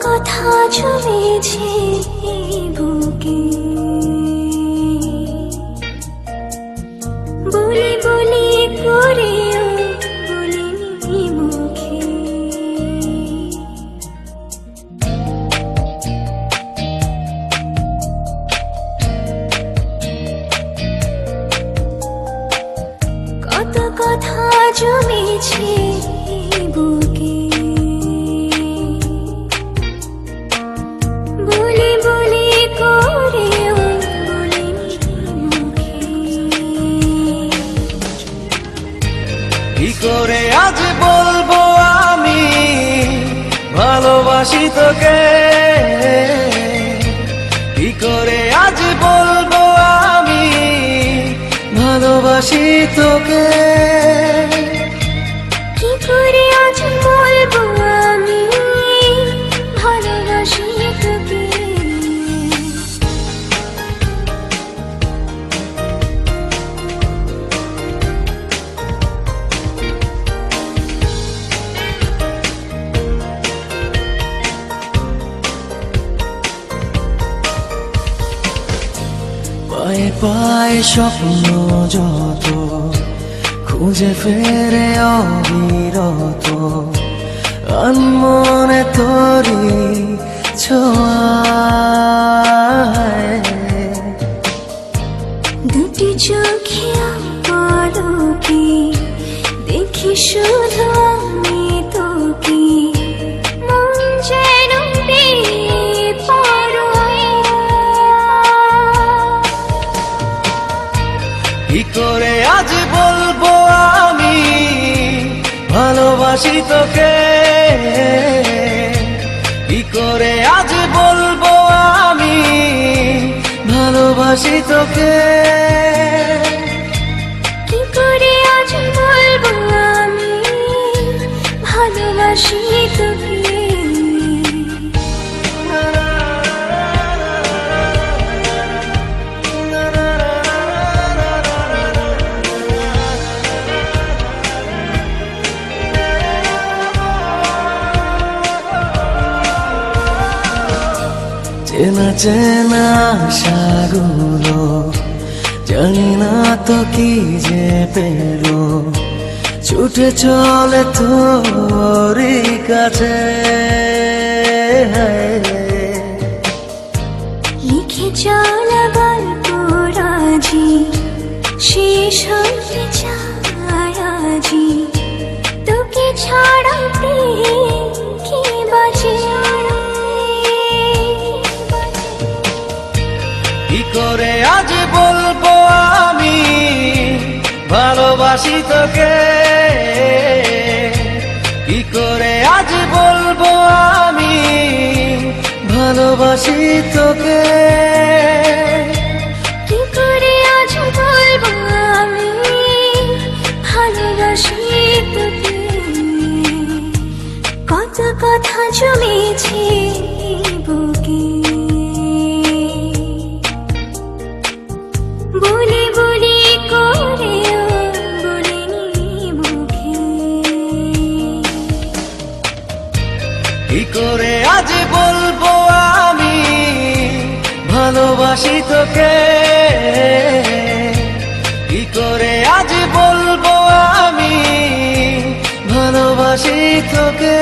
কথা জমেছে বুকে, বলি বলি করেও বলিনি মুখে। কত কথা জমেছে বুকে, বলি বলি করেও বলিনি মুখে। কি করে আজ বলবো আমি ভালোবাসি তোকে, কি করে আজ বলবো আমি ভালোবাসি তোকে। কি করে আজ বলবো আমি ভালোবাসি তোকে। পায়ে পায়ে স্বপ্ন যত খুঁজে ফেরে অবিরত, আনমনে তোরি ছোঁয়ায়। দুটি চোখে পলকে দেখি শুধু আমি তোকে, মন যেন বেপরোয়া। কি করে আজ বলবো আমি ভালোবাসি তোকে, কি করে আজ বলবো আমি ভালোবাসি তোকে। কি করে আজ বলবো আমি ভালোবাসি তোকে। চেনা চেনা আশাগুলো জানি না তো কি যে পেলো, ছুটে চলে তোরই কাছে। লিখে চলা গল্প রাজি শেষ হতে চায় আজি, তোকে ছাড়া প্রেম কি বাজে। কি করে আজ বলবো আমি ভালোবাসি তোকে, কি করে আজ বলবো আমি ভালোবাসি তোকে। কি করে আজ বলবো আমি ভালোবাসি তোকে। কত কথা জমেছে বুকে, বলি বলি করেও বলিনি মুখে। কি করে আজ বলবো আমি ভালোবাসি তোকে, কি করে আজ বলবো আমি ভালোবাসি তোকে।